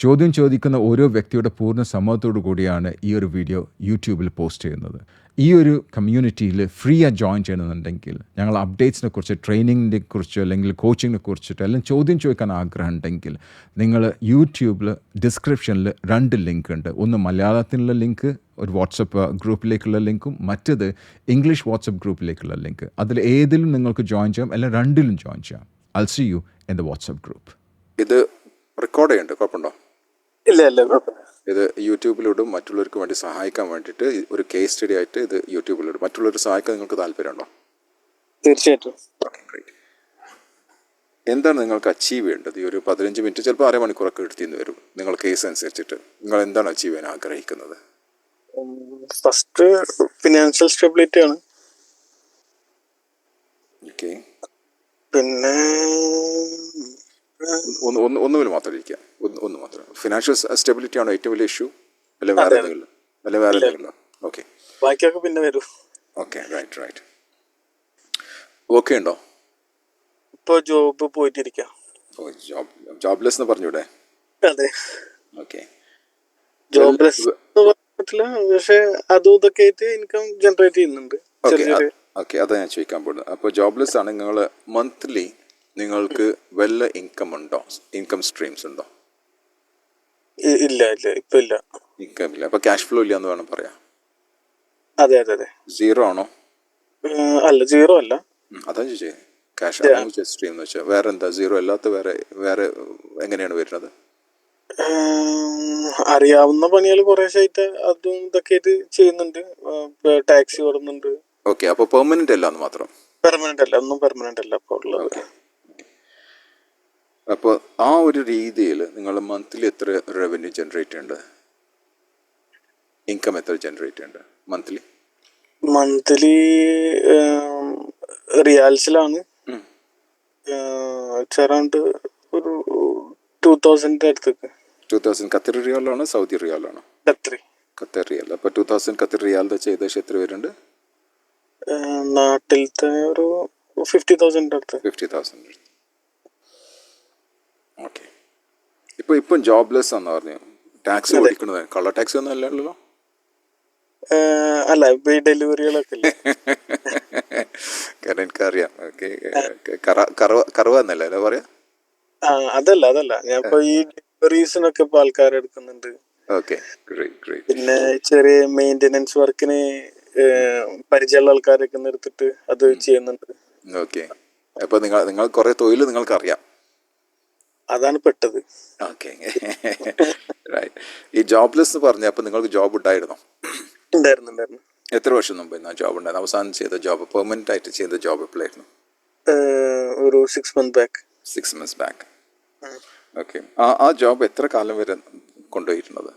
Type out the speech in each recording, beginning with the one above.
ചോദ്യം ചോദിക്കുന്ന ഓരോ വ്യക്തിയുടെ പൂർണ്ണ സമ്മതത്തോടു കൂടിയാണ് ഈ ഒരു വീഡിയോ യൂട്യൂബിൽ പോസ്റ്റ് ചെയ്യുന്നത്. ഈ ഒരു കമ്മ്യൂണിറ്റിയിൽ ഫ്രീ ആയി ജോയിൻ ചെയ്യണമെന്നുണ്ടെങ്കിൽ ഞങ്ങൾ അപ്ഡേറ്റ്സിനെ കുറിച്ച്, ട്രെയിനിങ്ങിനെ കുറിച്ച്, അല്ലെങ്കിൽ കോച്ചിങ്ങിനെ കുറിച്ചിട്ട് എല്ലാം ചോദ്യം ചോദിക്കാൻ ആഗ്രഹം ഉണ്ടെങ്കിൽ നിങ്ങൾ യൂട്യൂബിൽ ഡിസ്ക്രിപ്ഷനിൽ 2 ലിങ്ക് ഉണ്ട്. ഒന്ന് മലയാളത്തിലുള്ള ലിങ്ക്, ഒരു വാട്സപ്പ് ഗ്രൂപ്പിലേക്കുള്ള ലിങ്കും, മറ്റത് ഇംഗ്ലീഷ് വാട്സപ്പ് ഗ്രൂപ്പിലേക്കുള്ള ലിങ്ക്. അതിൽ ഏതിലും നിങ്ങൾക്ക് ജോയിൻ ചെയ്യാം, അല്ലെങ്കിൽ 2ലും ജോയിൻ ചെയ്യാം. I'll see you in the WhatsApp group. ഇത് റെക്കോർഡ് ചെയ്യുന്നുണ്ട്, കുഴപ്പമുണ്ടോ? ഇല്ല കുഴപ്പമില്ല. ഇത് യൂട്യൂബിലിടും, മറ്റുള്ളവർക്ക് വേണ്ടി സഹായിക്കാൻ വേണ്ടിയിട്ട് ഒരു കേസ് സ്റ്റഡി ആയിട്ട് ഇത് യൂട്യൂബിലിടും. മറ്റുള്ളവർ സഹായിക്കാൻ നിങ്ങൾക്ക് താല്പര്യമുണ്ടോ? തീർച്ചയായിട്ടും. Okay, great. എന്താണ് നിങ്ങൾക്ക് അച്ചീവ് ചെയ്യേണ്ടത്? ഈ ഒരു 15 മിനിറ്റ്, ചിലപ്പോൾ അരമണിക്കൂറൊക്കെ എടുത്തിന്ന് വരും. നിങ്ങൾ കേസ് അനുസരിച്ചിട്ട് നിങ്ങൾ എന്താണ് അച്ചീവ് ചെയ്യാൻ ആഗ്രഹിക്കുന്നത്? ഫസ്റ്റ് ഫിനാൻഷ്യൽ സ്റ്റെബിലിറ്റി ആണ്. ഓക്കെ, പിന്നെ ഒന്നുമില്ല മാത്രം ഇരിക്കുക. ഒന്ന് മാത്രം. ഫിനാൻഷ്യൽ സ്റ്റെബിലിറ്റി ആണോ ഏറ്റവും വലിയ ഇഷ്യൂ, അല്ലെങ്കിൽ വേറെ എന്തെങ്കിലും? അല്ലെങ്കിൽ വേറെ എന്തെങ്കിലും? ഓക്കെ, ബാക്കിയൊക്കെ പിന്നെ വരും. Okay, right. ഓക്കെ ഉണ്ടോ? ഇപ്പൊ ജോബ് പോയിട്ടിരിക്കാം. ജോബ്ലെസ് എന്ന് പറഞ്ഞൂടെ? അതെ, ഓക്കെ. ജോബ്ലെസ് പറ്റില്ല, പക്ഷെ അതും ഇതൊക്കെ ആയിട്ട് ഇൻകം ജനറേറ്റ് ചെയ്യുന്നുണ്ട്. ഓക്കെ, അതാ ഞാൻ ചോദിക്കാൻ പോകുന്നത്. അപ്പോൾ ജോബ്ലെസ് ആണ്, നിങ്ങൾ മന്ത്ലി നിങ്ങൾക്ക് വല്ല ഇൻകം ഉണ്ടോ? ഇൻകം സ്ട്രീംസ് ഉണ്ടോ? ഇല്ല ഇപ്പൊ ഇല്ല. ഇൻകം ഇല്ല, അപ്പോൾ ക്യാഷ് ഫ്ലോ ഇല്ല എന്ന് വേണം പറയാം. അതെ. സീറോ ആണോ? അല്ല, സീറോ അല്ല. അതാ ചോദിച്ചേ, ക്യാഷ് സ്ട്രീം എന്ന് വെച്ചാൽ വേറെ എന്താ? സീറോ അല്ലാത്ത വേറെ എങ്ങനെയാണ് വരുന്നത്? അറിയാവുന്ന പണികൾ കുറേശ്ശായിട്ട് അതും ഇതൊക്കെ ആയിട്ട് ചെയ്യുന്നുണ്ട്. ടാക്സി ഓടുന്നുണ്ട്. ഓക്കെ, അപ്പോൾ പെർമനന്റ് അല്ല എന്ന് മാത്രം? പെർമനന്റ് അല്ല, ഒന്നും പെർമനന്റ് അല്ല ഇപ്പോൾ ഉള്ളത്. അപ്പോൾ ആ ഒരു രീതിയിൽ നിങ്ങൾ മന്ത്ലി എത്ര റവന്യൂ ജനറേറ്റ് ചെയ്യേണ്ടത്? ഇൻകം എത്ര ജനറേറ്റ് ചെയ്യേണ്ടത് മന്ത്ലി? റിയാൽസിലാണ് അറൗണ്ട് ഒരു 2000 അടുത്തേക്ക്. 2000 ഖത്തർ റിയാലാണോ സൗദി റിയാലാണോ? Qatar riyal. അപ്പോൾ 2000 ഖത്തർ റിയാൽ വെച്ച് ഏകദേശം എത്ര വരുന്നുണ്ട്? നാട്ടിലത്തെ ഒരു 50,000 അടുത്ത്. 50,000. ഓക്കെ. ഇപ്പം ജോബ്ലെസ് ആണെന്ന് പറഞ്ഞു. ടാക്സ് ഓടിക്കുന്നത് കളർ ടാക്സ് ഒന്നും അല്ലല്ലോ? അല്ല, ഇപ്പൊ ഈ ഡെലിവറികളൊക്കെ ഇല്ലേ? കാരണം എനിക്കറിയാം. ഓക്കെ, കറവ എന്നല്ലേ പറയാ? അതല്ല, ഞാൻ ഇപ്പൊ ഈ ഡെലിവറീസിനൊക്കെ ഇപ്പൊ ആൾക്കാരെ എടുക്കുന്നുണ്ട്. Okay, great. പിന്നെ ചെറിയ മെയിൻ്റെനൻസ് വർക്കിന് പരിചയമുള്ള ആൾക്കാരൊക്കെ നിർത്തിട്ട് അത് ചെയ്യുന്നുണ്ട്. ഓക്കെ, അപ്പൊ നിങ്ങൾ കുറെ തൊഴിൽ നിങ്ങൾക്ക് അറിയാം. അതാണ് പെട്ടത്. Okay, right. ഈ ജോബ്ലെസ് പറഞ്ഞ അപ്പൊ നിങ്ങൾക്ക് ജോബ് ഉണ്ടായിരുന്നോ? ഉണ്ടായിരുന്നു. എത്ര വർഷം മുമ്പ് ജോബ് ഉണ്ടായിരുന്നു? അവസാനം ചെയ്ത ജോബ്, പെർമനന്റ് ആയിട്ട് ചെയ്ത ജോബ് എപ്പോഴായിരുന്നു? ഒരു 6 months back. 6 months back. Okay. ആ ജോബ് എത്ര കാലം വരെ കൊണ്ടുപോയിരുന്നത്?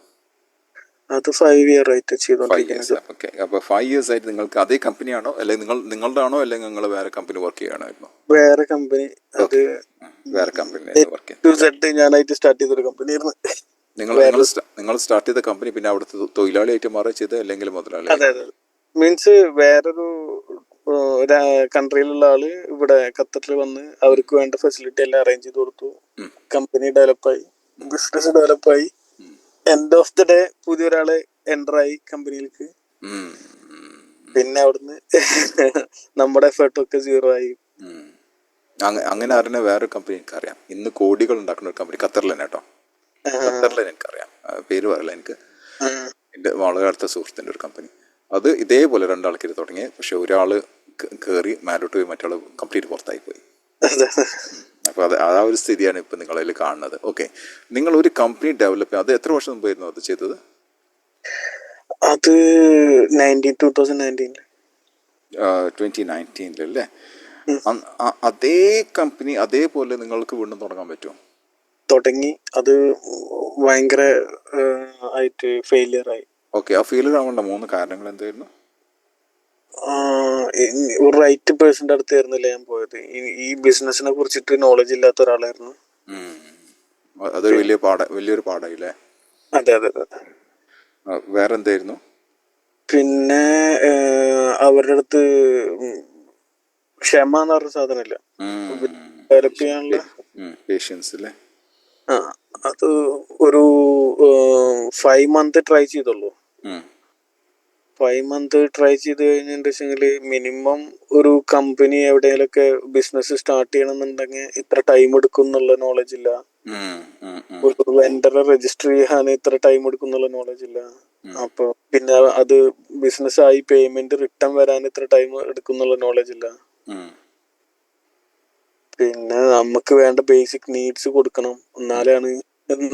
അത് 5 years ആയിട്ട് ചെയ്തോണ്ടിരിക്കുന്നത്. ഓക്കെ, അപ്പോൾ 5 years ആയിട്ട് നിങ്ങൾക്ക് അതേ കമ്പനിയാണോ, അല്ലെങ്കിൽ നിങ്ങളുടെ ആണോ, അല്ലെങ്കിൽ നിങ്ങൾ വേറെ കമ്പനി വർക്ക് ചെയ്യണമായിരുന്നോ? വേറെ കമ്പനി. അത് വേറെ കമ്പനി വർക്ക് ഞാനായിട്ട് സ്റ്റാർട്ട് ചെയ്തൊരു കമ്പനി ആയിരുന്നു. നിങ്ങൾ സ്റ്റാർട്ട് ചെയ്ത കമ്പനി പിന്നെ അവിടുത്തെ തൊഴിലാളിയായിട്ട് മാറി ചെയ്ത്, അല്ലെങ്കിൽ മുതലാളി? അതെ. മീൻസ് വേറൊരു കൺട്രിയിലുള്ള ആള് ഇവിടെ ഖത്തറിൽ വന്ന് അവർക്ക് വേണ്ട ഫെസിലിറ്റി എല്ലാം അറേഞ്ച് ചെയ്ത് കൊടുത്തു. കമ്പനി ഡെവലപ്പായി, ബിസിനസ് ഡെവലപ്പായി. എൻഡ് ഓഫ് ദി ഡേ പുതിയൊരാളെ എൻ്റർ ആയി കമ്പനിയിലേക്ക്. പിന്നെ അവിടുന്ന് നമ്മുടെ എഫേർട്ടൊക്കെ സീറോ ആയി. അങ്ങനെ അറിഞ്ഞ വേറൊരു കമ്പനി എനിക്കറിയാം. ഇന്ന് കോടികൾ ഉണ്ടാക്കുന്ന ഒരു കമ്പനി ഖത്തറിൽ തന്നെ കേട്ടോ. ഖത്തറിൽ എനിക്കറിയാം, പേര് പറയില്ല. എനിക്ക് എൻ്റെ വളരെ അടുത്ത സുഹൃത്തിൻ്റെ ഒരു കമ്പനി. അത് ഇതേപോലെ 2 ആൾക്കാർ തുടങ്ങി. പക്ഷെ ഒരാള് കയറി മേലോട്ട് പോയി, മറ്റാൾ കംപ്ലീറ്റ് പുറത്തായി പോയി. അപ്പോൾ ആ ഒരു സ്ഥിതിയാണ് ഇപ്പം നിങ്ങളതിൽ കാണുന്നത്. ഓക്കെ, നിങ്ങൾ ഒരു കമ്പനി ഡെവലപ്പ് ചെയ്യുക, അത് എത്ര വർഷം മുമ്പായിരുന്നു അത് ചെയ്തത്? അത് 2019 അല്ലേ? അതേ കമ്പനി അതേപോലെ നിങ്ങൾക്ക് വീണ്ടും തുടങ്ങാൻ പറ്റുമോ? തുടങ്ങി, അത് ഭയങ്കര ആയിട്ട് ഫെയിലിയർ ആയി. ഓക്കെ, ആ ഫെയിലിയർ ആവേണ്ട 3 കാരണങ്ങൾ എന്തായിരുന്നു? ഒരു റൈറ്റ് പേഴ്സന്റെ അടുത്തായിരുന്നില്ല ഞാൻ പോയത്. ഈ ബിസിനസിനെ കുറിച്ചിട്ട് നോളജ് ഇല്ലാത്ത ഒരാളായിരുന്നു. അതൊരു വലിയൊരു പാടായില്ലേ? അതെ. വേറെ എന്തായിരുന്നു? പിന്നെ അവരുടെ അടുത്ത് ക്ഷമ എന്ന് പറഞ്ഞ സാധനമില്ല, ഡെവലപ്പ് ചെയ്യാനുള്ള പേഷ്യൻസ് അല്ലേ? അത് ഒരു 5 മന്ത് ട്രൈ ചെയ്തുള്ളൂ. 5 മന്ത് ട്രൈ ചെയ്ത് കഴിഞ്ഞിട്ടുണ്ടെങ്കിൽ മിനിമം ഒരു കമ്പനി എവിടെയെങ്കിലൊക്കെ ബിസിനസ് സ്റ്റാർട്ട് ചെയ്യണമെന്നുണ്ടെങ്കിൽ ഇത്ര ടൈം എടുക്കും എന്നുള്ള നോളജ് ഇല്ല. ഒരു വെണ്ടറെ രജിസ്റ്റർ ചെയ്യാൻ ഇത്ര ടൈം എടുക്കും എന്നുള്ള നോളജ് ഇല്ല. അപ്പൊ പിന്നെ അത് ബിസിനസ് ആയി പേയ്മെന്റ് റിട്ടേൺ വരാൻ ഇത്ര ടൈം എടുക്കും എന്നുള്ള നോളജ് ഇല്ല. പിന്നെ നമുക്ക് വേണ്ട ബേസിക് നീഡ്സ് കൊടുക്കണം, എന്നാലാണ്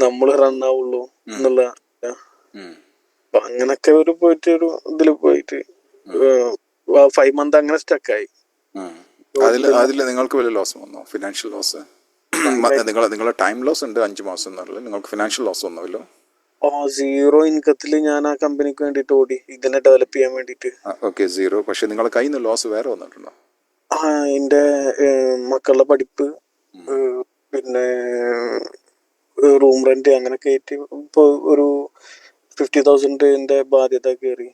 നമ്മൾ റൺ ആവുള്ളൂ എന്നുള്ള. അപ്പൊ അങ്ങനൊക്കെ ഒരു പോയിട്ട് ഒരു ഇതില് പോയിട്ട് 5 മന്ത് അങ്ങനെ സ്റ്റക്കായി. അതിൽ നിങ്ങൾക്ക് വലിയ ലോസ് വന്നോ? Financial loss? നിങ്ങളുടെ ടൈം ലോസ് ഉണ്ട് 5 മാസം എന്നുള്ളത്, നിങ്ങൾക്ക് ഫിനാൻഷ്യൽ ലോസ് വന്നല്ലോ? 0 ഇൻകത്തില് ഞാൻ ആ കമ്പനിക്ക് വേണ്ടിട്ട് ഓടി, ഇതിനെ ഡെവലപ്പ് ചെയ്യാൻ വേണ്ടിട്ട്. ഓക്കെ, 0. പക്ഷെ നിങ്ങളുടെ കയ്യിൽ നിന്ന് ലോസ് വേറെ വന്നിട്ടുണ്ടോ? എന്റെ മക്കളുടെ പഠിപ്പ്, പിന്നെ റൂം റെന്റ് അങ്ങനൊക്കെ ആയിട്ട് ഇപ്പൊ ഒരു 50,000 ബാധ്യത കയറി.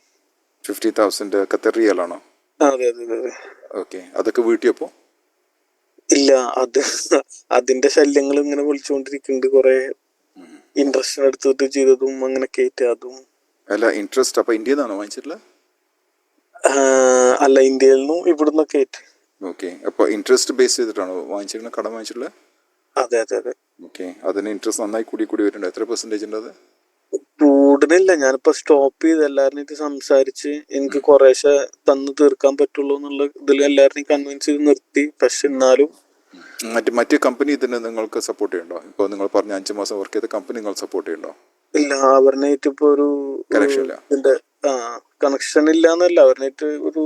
50,000 ഖത്തർ റിയാലാണോ? അതെ അതെ അതെ. ഓക്കെ, അതൊക്കെ വീട്ടിയപ്പോ? ഇല്ല, അതിന്റെ ശല്യങ്ങൾ ഇങ്ങനെ വിളിച്ചുകൊണ്ടിരിക്കുന്നുണ്ട്. കുറെ ഇൻട്രസ്റ്റ് എടുത്തിട്ട് ചെയ്തതും അങ്ങനൊക്കെ ആയിട്ട് അതും. അല്ല, ഇൻട്രസ്റ്റ് അപ്പൊ ഇന്ത്യയിൽ നിന്നാണോ വാങ്ങിച്ചിട്ടുള്ളത്? അല്ല, ഇന്ത്യയിൽ നിന്നും ഇവിടുന്നൊക്കെ ആയിട്ട്. ഓക്കെ, അപ്പൊ ഇൻട്രസ്റ്റ് ബേസ് ചെയ്തിട്ടാണോ വാങ്ങിച്ചിട്ടുള്ളത്, കടം വാങ്ങിച്ചിട്ടുള്ളത്? അതെ അതെ അതെ. ഓക്കെ, അതിന് ഇൻട്രസ്റ്റ് നന്നായി കൂടി വരുന്നുണ്ട്. എത്ര പെർസെന്റേജ് ഉണ്ട് അത്? കൂടുന്നില്ല, ഞാനിപ്പോ സ്റ്റോപ്പ് ചെയ്ത് എല്ലാവരും സംസാരിച്ച് എനിക്ക് കുറേശ്ശെ തന്നു തീർക്കാൻ പറ്റുള്ളൂ എന്നുള്ള ഇതിൽ എല്ലാവരും കൺവിൻസ് ചെയ്ത് നിർത്തി. പക്ഷെ എന്നാലും മറ്റേ കമ്പനി ഇതിന് നിങ്ങൾക്ക് സപ്പോർട്ട് ചെയ്യണ്ടോ? ഇപ്പോൾ നിങ്ങൾ പറഞ്ഞ 5 മാസം വർക്ക് ചെയ്ത കമ്പനി നിങ്ങൾ സപ്പോർട്ട് ചെയ്യണ്ടോ? ഇല്ല, അവരിനായിട്ട് ഇപ്പൊ ഒരു കണക്ഷൻ ഇല്ല എന്നല്ല, അവരിനായിട്ട് ഒരു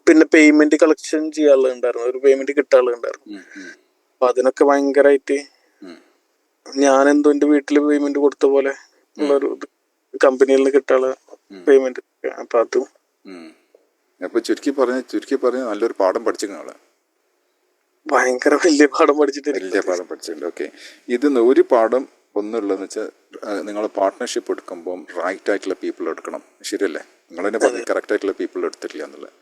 പിന്നെ പേയ്മെന്റ് കളക്ഷൻ ചെയ്യാനുള്ളതുണ്ടായിരുന്നു, ഒരു പേയ്മെന്റ് കിട്ടാനുള്ളതുണ്ടായിരുന്നു. അപ്പൊ അതിനൊക്കെ ഭയങ്കരമായിട്ട് ഞാൻ എന്തോ എന്റെ വീട്ടില് പേയ്മെന്റ് കൊടുത്ത പോലെ ഉള്ളൊരു കമ്പനിയിൽ നിന്ന് കിട്ടാനുള്ള പേയ്മെന്റ്. അപ്പൊ അതും അപ്പൊ ചുരുക്കി പറഞ്ഞ നല്ലൊരു പാഠം പഠിച്ചിട്ടുള്ള ഭയങ്കര വലിയ പാഠം പഠിച്ചിട്ടുണ്ട്. ഓക്കെ, ഇതിന്ന് ഒരു പാഠം ഒന്നുള്ളതെന്ന് വെച്ചാൽ നിങ്ങൾ പാർട്ട്ണർഷിപ്പ് എടുക്കുമ്പോൾ റൈറ്റ് ആയിട്ടുള്ള പീപ്പിൾ എടുക്കണം. ശരിയല്ലേ? നിങ്ങൾ തന്നെ പറഞ്ഞു കറക്റ്റ് ആയിട്ടുള്ള പീപ്പിൾ എടുത്തിട്ടില്ല എന്നുള്ളത്.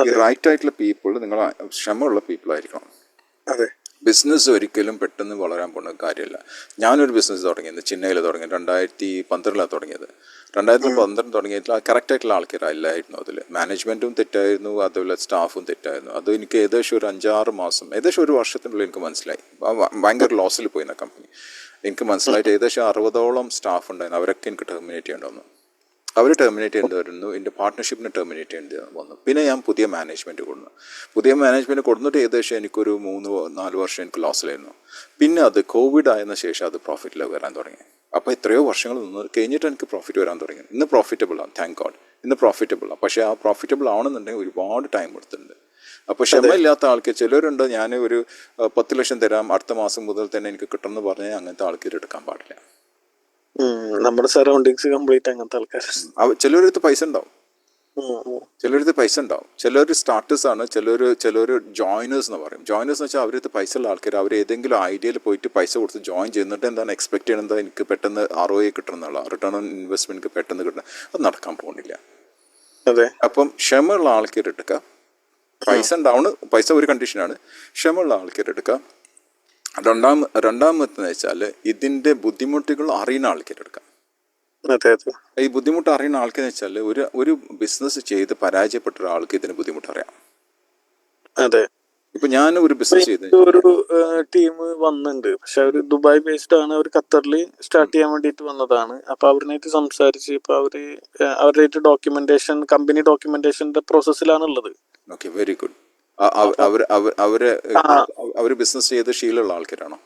ഈ റൈറ്റ് ആയിട്ടുള്ള പീപ്പിൾ നിങ്ങൾ ക്ഷമയുള്ള പീപ്പിൾ ആയിരിക്കണം. ബിസിനസ് ഒരിക്കലും പെട്ടെന്ന് വളരാൻ പോകുന്ന കാര്യമല്ല. ഞാനൊരു ബിസിനസ് തുടങ്ങിയത് ചെന്നൈയിൽ തുടങ്ങി 2012 തുടങ്ങിയത്. 2012 തുടങ്ങിയതിൽ കറക്റ്റായിട്ടുള്ള ആൾക്കാരല്ലായിരുന്നു. അതിൽ മാനേജ്മെൻറ്റും തെറ്റായിരുന്നു, അതുപോലെ സ്റ്റാഫും തെറ്റായിരുന്നു. അത് എനിക്ക് ഏകദേശം ഒരു 5-6 മാസം, ഏകദേശം ഒരു വർഷത്തിനുള്ളിൽ എനിക്ക് മനസ്സിലായി. ഭയങ്കര ലോസിൽ പോയിരുന്ന കമ്പനി എനിക്ക് മനസ്സിലായിട്ട് ഏകദേശം 60ഓളം സ്റ്റാഫ് ഉണ്ടായിരുന്നു. അവരൊക്കെ എനിക്ക് ടെർമിനേറ്റ് ചെയ്യേണ്ടി വന്നു. അവർ ടെർമിനേറ്റ് ചെയ്യേണ്ടി വരുന്നു, എൻ്റെ പാർട്ട്ണർഷിപ്പിനെ ടെർമിനേറ്റ് ചെയ്യേണ്ടി വന്നു. പിന്നെ ഞാൻ പുതിയ മാനേജ്മെൻറ്റ് കൊടുത്തിട്ട് ഏകദേശം എനിക്കൊരു 3-4 വർഷം എനിക്ക് ലോസിലായിരുന്നു. പിന്നെ അത് കോവിഡ് ആയതിനു ശേഷം അത് പ്രോഫിറ്റിലേക്ക് വരാൻ തുടങ്ങി. അപ്പോൾ എത്രയോ വർഷങ്ങൾ നിന്ന് കഴിഞ്ഞിട്ട് എനിക്ക് പ്രോഫിറ്റ് വരാൻ തുടങ്ങി. ഇന്ന് പ്രോഫിറ്റബിളാണ്, താങ്ക് ഗോഡ്, ഇന്ന് പ്രോഫിറ്റബിളാണ്. പക്ഷേ ആ പ്രോഫിറ്റബിൾ ആവണമെന്നുണ്ടെങ്കിൽ ഒരുപാട് ടൈം എടുത്തിട്ടുണ്ട്. അപ്പോൾ ക്ഷമയില്ലാത്ത ആൾക്കാർ ചിലരുണ്ട്, ഞാൻ ഒരു 10 ലക്ഷം തരാം അടുത്ത മാസം മുതൽ തന്നെ എനിക്ക് കിട്ടുമെന്ന് പറഞ്ഞാൽ അങ്ങനത്തെ ആൾക്കാർ എടുക്കാൻ പാടില്ല. നമ്മുടെ സറൗണ്ടിങ്സ് കംപ്ലീറ്റ് അങ്ങനത്തെ ആൾക്കാർ. ചിലരടുത്ത് പൈസ ഉണ്ടാവും, ചിലർ സ്റ്റാർട്ടേഴ്സ് ആണ്, ചിലർ ജോയിനേഴ്സ് എന്ന് പറയും. ജോയിനേഴ്സ് എന്ന് വെച്ചാൽ അവരടുത്ത് പൈസ ഉള്ള ആൾക്കാർ, അവർ ഏതെങ്കിലും ഐഡിയയിൽ പോയിട്ട് പൈസ കൊടുത്ത് ജോയിൻ ചെയ്യുന്നിട്ട് എന്താണ് എക്സ്പെക്ട് ചെയ്യുന്നത്, എനിക്ക് പെട്ടെന്ന് ROI കിട്ടണമെന്നുള്ള റിട്ടേൺ ഓൺ ഇൻവെസ്റ്റ്മെന്റ് പെട്ടെന്ന് കിട്ടണം. അത് നടക്കാൻ പോകുന്നില്ല. അപ്പം ക്ഷമയുള്ള ആൾക്കാർ എടുക്കുക. പൈസ ഒരു കണ്ടീഷനാണ്, ക്ഷമയുള്ള ആൾക്കാർ എടുക്കുക. രണ്ടാമത്തെന്ന് വെച്ചാൽ ഇതിന്റെ ബുദ്ധിമുട്ടുകൾ അറിയുന്ന ആൾക്കാരെടുക്കാം. ഈ ബുദ്ധിമുട്ട് അറിയുന്ന ആൾക്കെന്ന് വെച്ചാൽ ഒരു ബിസിനസ് ചെയ്ത് പരാജയപ്പെട്ട ഒരാൾക്ക് ഇതിന് ബുദ്ധിമുട്ട് അറിയാം. ഇപ്പൊ ഞാൻ ഒരു ബിസിനസ് ചെയ്ത് ഒരു ടീം വന്നിട്ടുണ്ട്, പക്ഷെ അവര് ദുബായ് ബേസ്ഡ് ആണ്. അവർ ഖത്തറിൽ സ്റ്റാർട്ട് ചെയ്യാൻ വേണ്ടിട്ട് വന്നതാണ്. അപ്പൊ അവരുമായിട്ട് സംസാരിച്ച് ഇപ്പൊ അവരുടെ ഡോക്യുമെന്റേഷൻ, കമ്പനി ഡോക്യുമെന്റേഷന്റെ പ്രോസസ്സിലാണുള്ളത്. Okay, very good. അവര് ബിസിനസ് ചെയ്ത് ശീലമുള്ള ആൾക്കാരാണോ?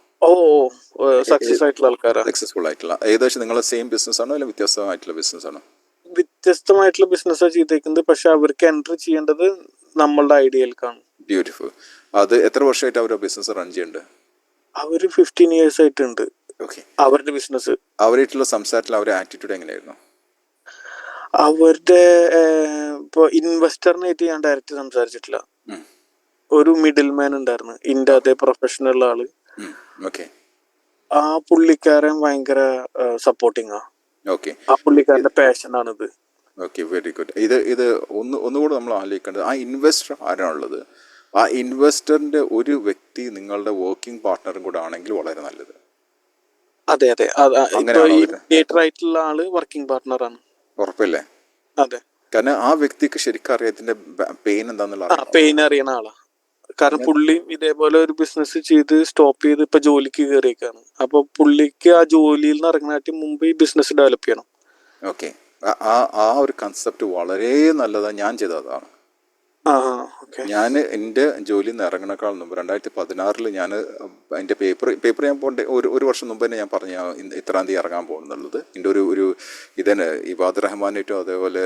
സക്സസ്ഫുൾ ആയിട്ടുള്ള. ഏകദേശം നിങ്ങളെ സെയിം ബിസിനസ് ആണോ അല്ലെങ്കിൽ വ്യത്യസ്തമായിട്ടുള്ള ബിസിനസ് ആണോ? വ്യത്യസ്തമായിട്ടുള്ള ബിസിനസ്സാണ് ചെയ്തേക്കുന്നത്, പക്ഷെ അവർക്ക് എൻട്രി ചെയ്യേണ്ടത് നമ്മളുടെ ഐഡിയയിലേക്കാണ്. ബ്യൂട്ടിഫുൾ. അത് എത്ര വർഷമായിട്ട് അവരുടെ ബിസിനസ് റൺ ചെയ്യുന്നുണ്ട്? അവര് 15 years ആയിട്ടുണ്ട്. അവരുടെ ബിസിനസ്. അവരായിട്ടുള്ള സംസാരത്തിൽ അവരുടെ ആറ്റിറ്റ്യൂഡ് എങ്ങനെയായിരുന്നു? അവരുടെ ഇപ്പൊ ഇൻവെസ്റ്ററിനായിട്ട് ഞാൻ ഡയറക്റ്റ് സംസാരിച്ചിട്ടില്ല. ഒരു മിഡിൽ മാൻ ഉണ്ടായിരുന്നു, ഇന്റെ അതേ പ്രൊഫഷണൽ ആള്. ആ പുള്ളിക്കാരൻ ഭയങ്കര സപ്പോർട്ടിങ് ആ. ആ പുള്ളിക്കാരന്റെ പാഷൻ ആണിത്. Okay, very good. ഇത് ഒന്നുകൂടെ നമ്മൾ ആലോചിക്കേണ്ടത്, ആ ഇൻവെസ്റ്റർ ആരാണുള്ളത്, ആ ഇൻവെസ്റ്ററിന്റെ ഒരു വ്യക്തി നിങ്ങളുടെ വർക്കിംഗ് പാർട്ട്ണറും കൂടെ ആണെങ്കിൽ വളരെ നല്ലത്. അതെ അതെ ഇപ്പൊ അങ്ങനെയാണോ ഈ വരുന്നത്? ക്രിയേറ്റർ ആയിട്ടുള്ള ആള് വർക്കിംഗ് പാർട്ട്ണറാണ്. ഉറപ്പല്ലേ? അതെ. കാരണം ആ വ്യക്തിക്ക് ശരിക്കും അറിയാത്തിന്റെ പെയിൻ എന്താന്നുള്ള അറിയണം. പെയിൻ അറിയണ ആളാ. കാരണം അങ്ങനെ പുള്ളി ഇതേപോലെ ഒരു ബിസിനസ് ചെയ്ത് സ്റ്റോപ്പ് ചെയ്ത് ഇപ്പൊ ജോലിക്ക് കയറിയേക്കാണ്. അപ്പൊ പുള്ളിക്ക് ആ ജോലിയിൽ നിന്ന് ഇറങ്ങാനായിട്ട് മുമ്പ് ഈ ബിസിനസ് ഡെവലപ്പ് ചെയ്യണം. ഓക്കെ, ആ ആ ഒരു കൺസെപ്റ്റ് വളരെ നല്ലതാണ്. ഞാൻ ചെയ്തതാണ്. ഓക്കെ. ഞാൻ എൻ്റെ ജോലിയിൽ നിന്ന് ഇറങ്ങണേക്കാൾ മുമ്പ് 2016 ഞാൻ എൻ്റെ പേപ്പർ ഞാൻ പോകേണ്ട ഒരു വർഷം മുമ്പ് തന്നെ ഞാൻ പറഞ്ഞു ഇത്രാം തീയതി ഇറങ്ങാൻ പോകുന്നുള്ളത്. എൻ്റെ ഒരു ഇതന്നെ ഇബാദ് റഹ്മാനായിട്ടും അതേപോലെ